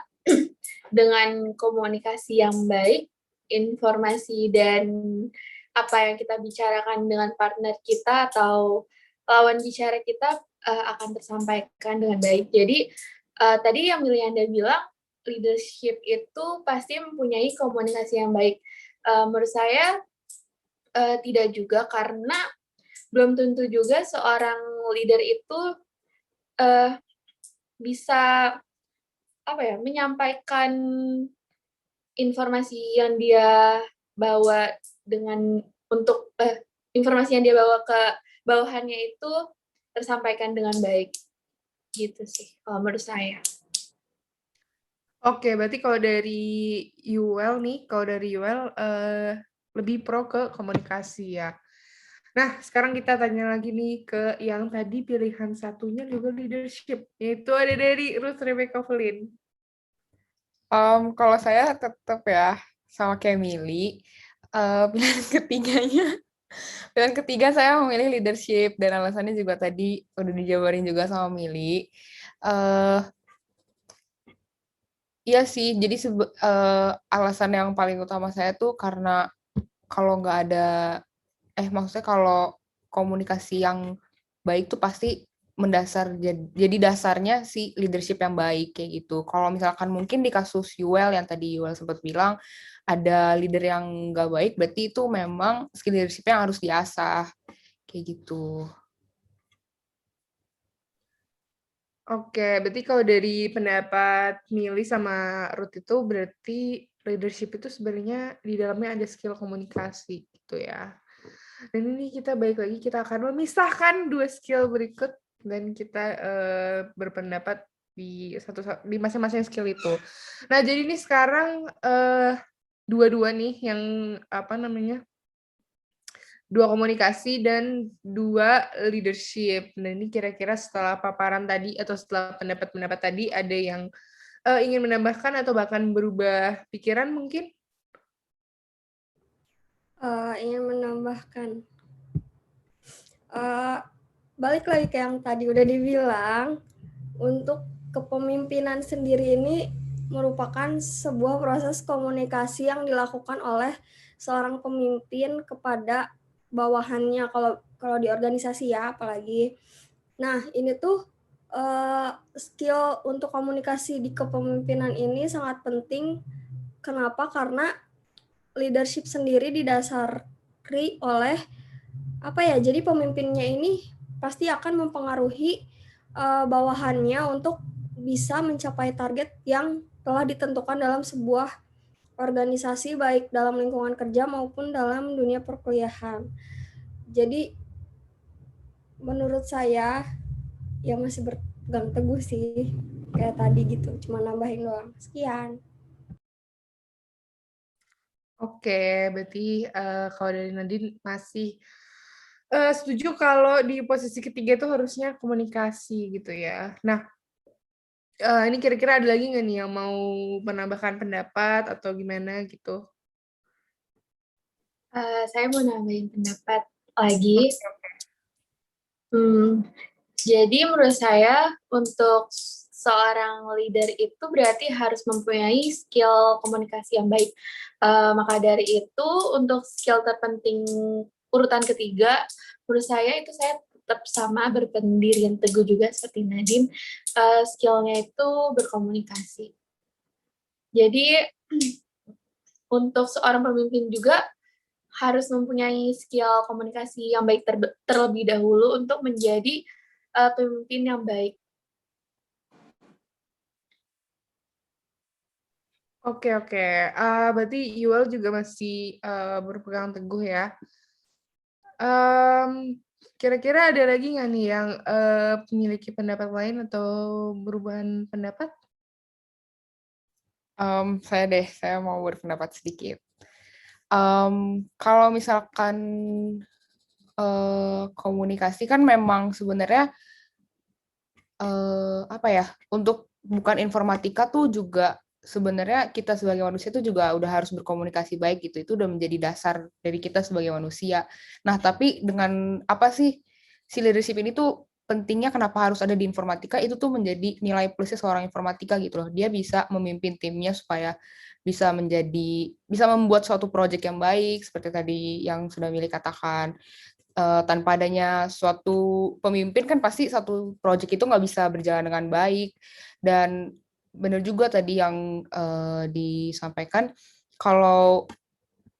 dengan komunikasi yang baik, informasi dan apa yang kita bicarakan dengan partner kita atau lawan bicara kita akan tersampaikan dengan baik. Jadi tadi yang Milianda bilang, leadership itu pasti mempunyai komunikasi yang baik. Menurut saya tidak juga, karena belum tentu juga seorang leader itu bisa menyampaikan informasi yang dia bawa informasi yang dia bawa ke bawahannya itu tersampaikan dengan baik, gitu sih kalau menurut saya. Oke, berarti kalau dari Yuel lebih pro ke komunikasi ya. Nah, sekarang kita tanya lagi nih ke yang tadi pilihan satunya juga leadership, yaitu ada dari Ruth Rebecca Velin. Kalau saya tetap ya sama kayak Mili, pilihan ketiga saya memilih leadership, dan alasannya juga tadi udah dijabarin juga sama Mili. Iya sih, jadi alasan yang paling utama saya tuh karena kalau nggak ada, maksudnya kalau komunikasi yang baik tuh pasti mendasar, jadi dasarnya si leadership yang baik kayak gitu. Kalau misalkan mungkin di kasus Yuel yang tadi Yuel sempat bilang ada leader yang nggak baik, berarti itu memang skill leadership yang harus diasah kayak gitu. Oke, berarti kalau dari pendapat Mili sama Ruth itu berarti leadership itu sebenarnya di dalamnya ada skill komunikasi gitu ya. Dan ini kita balik lagi, kita akan memisahkan dua skill berikut dan kita berpendapat di masing-masing skill itu. Nah, jadi ini sekarang dua-dua nih yang dua komunikasi dan dua leadership. Nah, ini kira-kira setelah paparan tadi atau setelah pendapat-pendapat tadi ada yang ingin menambahkan atau bahkan berubah pikiran mungkin? Ingin menambahkan. Balik lagi ke yang tadi udah dibilang, untuk kepemimpinan sendiri ini merupakan sebuah proses komunikasi yang dilakukan oleh seorang pemimpin kepada bawahannya. Kalau kalau di organisasi ya apalagi. Nah, ini tuh skill untuk komunikasi di kepemimpinan ini sangat penting. Kenapa? Karena leadership sendiri didasari oleh jadi pemimpinnya ini pasti akan mempengaruhi bawahannya untuk bisa mencapai target yang telah ditentukan dalam sebuah organisasi, baik dalam lingkungan kerja maupun dalam dunia perkuliahan. Jadi menurut saya ya masih berpegang teguh sih kayak tadi gitu, cuma nambahin doang. Sekian. Oke, berarti kalau dari Nadine masih setuju kalau di posisi ketiga itu harusnya komunikasi gitu ya. Nah, ini kira-kira ada lagi nggak nih yang mau menambahkan pendapat atau gimana gitu? Saya mau nambahin pendapat lagi. Jadi menurut saya untuk seorang leader itu berarti harus mempunyai skill komunikasi yang baik. Maka dari itu untuk skill terpenting urutan ketiga, menurut saya itu saya tetap sama berpendirian teguh juga seperti Nadine. Skillnya itu berkomunikasi. Jadi untuk seorang pemimpin juga harus mempunyai skill komunikasi yang baik terlebih dahulu untuk menjadi pemimpin yang baik. Oke. Berarti Yuel juga masih berpegang teguh ya. Kira-kira ada lagi nggak nih yang memiliki pendapat lain atau perubahan pendapat? Saya mau berpendapat sedikit. Kalau misalkan komunikasi kan memang sebenarnya untuk bukan informatika tuh juga sebenarnya kita sebagai manusia tuh juga udah harus berkomunikasi baik gitu. Itu udah menjadi dasar dari kita sebagai manusia. Nah, tapi dengan apa sih si leadership ini tuh pentingnya kenapa harus ada di informatika, itu tuh menjadi nilai plusnya seorang informatika gitu loh. Dia bisa memimpin timnya supaya bisa membuat suatu proyek yang baik seperti tadi yang sudah Mili katakan. Tanpa adanya suatu pemimpin kan pasti satu proyek itu nggak bisa berjalan dengan baik. Dan benar juga tadi yang disampaikan kalau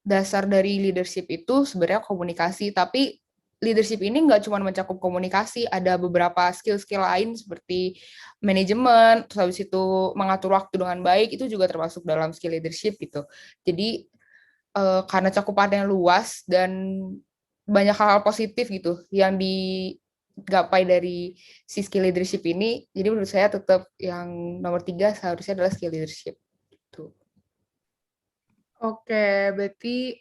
dasar dari leadership itu sebenarnya komunikasi, tapi leadership ini nggak cuma mencakup komunikasi, ada beberapa skill-skill lain seperti manajemen, terus habis itu mengatur waktu dengan baik, itu juga termasuk dalam skill leadership gitu. Jadi karena cakupannya luas dan banyak hal-hal positif gitu yang digapai dari si skill leadership ini, jadi menurut saya tetap yang nomor 3 seharusnya adalah skill leadership. Gitu. Oke, berarti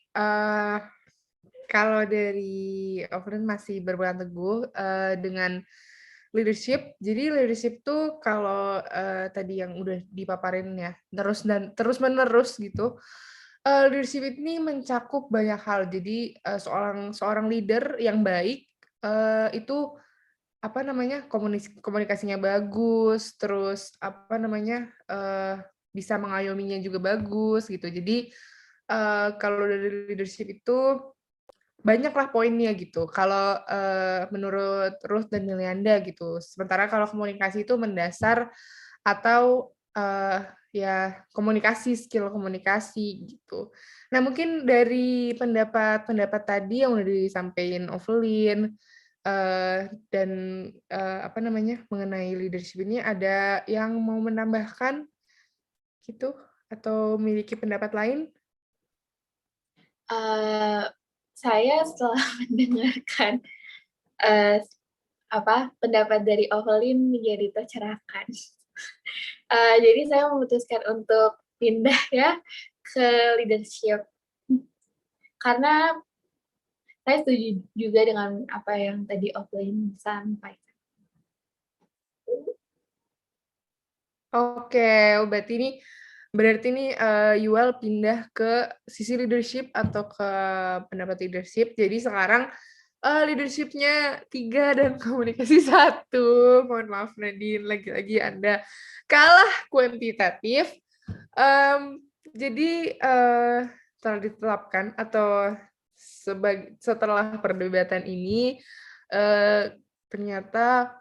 kalau dari Offline masih berpegang teguh dengan leadership. Jadi leadership tuh kalau tadi yang udah dipaparin ya, terus menerus gitu. Leadership ini mencakup banyak hal. Jadi seorang leader yang baik itu komunikasinya bagus, terus bisa mengayominya juga bagus gitu. Jadi kalau dari leadership itu banyaklah poinnya gitu. Kalau menurut Ruth dan Milianda gitu. Sementara kalau komunikasi itu mendasar atau skill komunikasi gitu. Nah, mungkin dari pendapat tadi yang udah disampaikan Ovelyn dan mengenai leadership ini, ada yang mau menambahkan gitu atau memiliki pendapat lain? Saya setelah mendengarkan pendapat dari Ovelyn menjadi tercerahkan. Jadi saya memutuskan untuk pindah ya ke leadership karena saya setuju juga dengan apa yang tadi Ovelyn sampaikan. Oke, berarti ini Yuel pindah ke sisi leadership atau ke pendapat leadership. Jadi sekarang leadership-nya 3 dan komunikasi 1. Mohon maaf Nadine, lagi-lagi Anda kalah kuantitatif. Jadi telah ditetapkan atau setelah perdebatan ini ternyata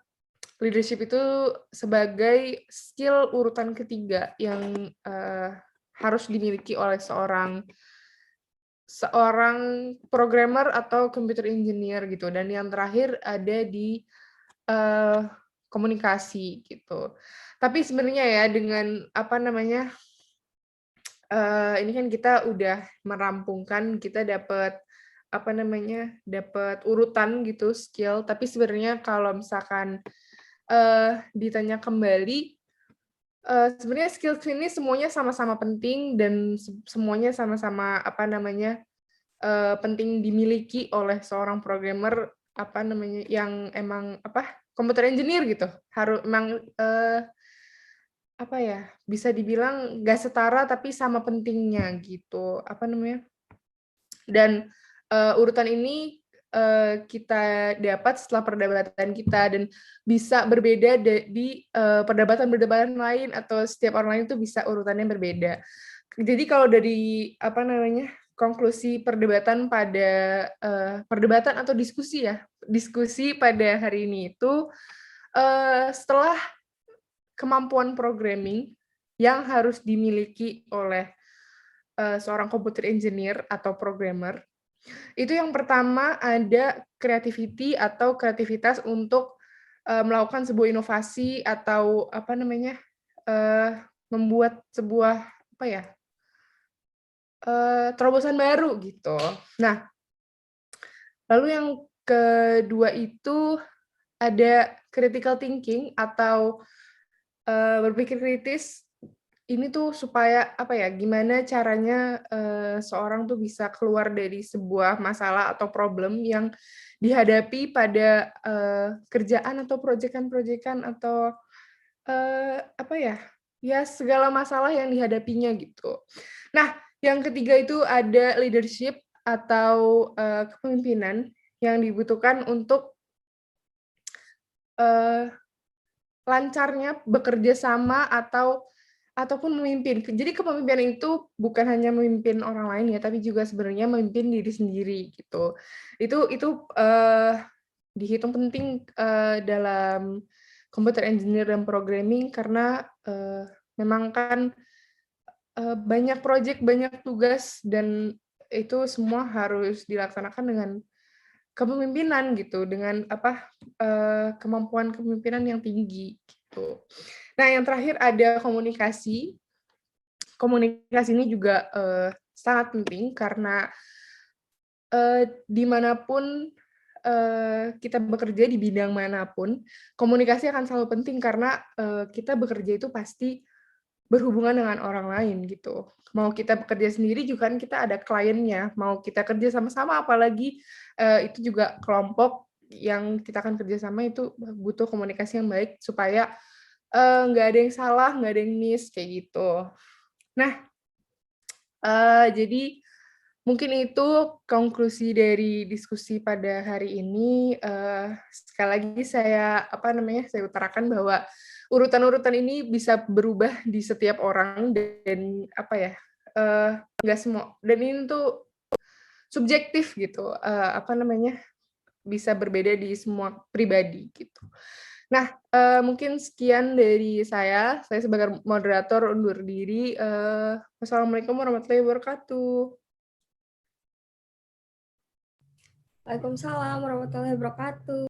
leadership itu sebagai skill urutan ketiga yang harus dimiliki oleh seorang programmer atau computer engineer gitu, dan yang terakhir ada di komunikasi gitu. Tapi sebenarnya ya dengan ini kan kita udah merampungkan, kita dapat dapat urutan gitu skill, tapi sebenarnya kalau misalkan ditanya kembali, sebenarnya skill ini semuanya sama-sama penting dan semuanya sama-sama penting dimiliki oleh seorang programmer yang emang komputer engineer gitu. Harus emang bisa dibilang nggak setara tapi sama pentingnya gitu. Dan urutan ini kita dapat setelah perdebatan kita, dan bisa berbeda di perdebatan-perdebatan lain, atau setiap orang lain itu bisa urutannya berbeda. Jadi kalau dari konklusi perdebatan atau diskusi pada hari ini itu, setelah kemampuan programming yang harus dimiliki oleh seorang computer engineer atau programmer, itu yang pertama ada creativity atau kreativitas untuk melakukan sebuah inovasi atau membuat sebuah terobosan baru gitu. Nah, lalu yang kedua itu ada critical thinking atau berpikir kritis. Ini tuh supaya gimana caranya seorang tuh bisa keluar dari sebuah masalah atau problem yang dihadapi pada kerjaan atau proyekan-proyekan atau segala masalah yang dihadapinya gitu. Nah, yang ketiga itu ada leadership atau kepemimpinan yang dibutuhkan untuk lancarnya bekerja sama ataupun memimpin. Jadi kepemimpinan itu bukan hanya memimpin orang lain ya, tapi juga sebenarnya memimpin diri sendiri gitu. Itu dihitung penting dalam computer engineer dan programming, karena memang kan banyak proyek, banyak tugas, dan itu semua harus dilaksanakan dengan kepemimpinan gitu, dengan kemampuan kepemimpinan yang tinggi gitu. Nah, yang terakhir ada komunikasi. Komunikasi ini juga sangat penting karena dimanapun kita bekerja, di bidang manapun, komunikasi akan selalu penting karena kita bekerja itu pasti berhubungan dengan orang lain gitu. Mau kita bekerja sendiri juga kan kita ada kliennya, mau kita kerja sama-sama apalagi itu juga kelompok yang kita akan kerja sama, itu butuh komunikasi yang baik supaya nggak ada yang salah, nggak ada yang miss kayak gitu. Nah, jadi mungkin itu konklusi dari diskusi pada hari ini. Sekali lagi saya saya utarakan bahwa urutan-urutan ini bisa berubah di setiap orang, dan nggak semua, dan ini tuh subjektif gitu, bisa berbeda di semua pribadi gitu. Nah, mungkin sekian dari saya. Saya sebagai moderator undur diri. Wassalamualaikum warahmatullahi wabarakatuh. Waalaikumsalam warahmatullahi wabarakatuh.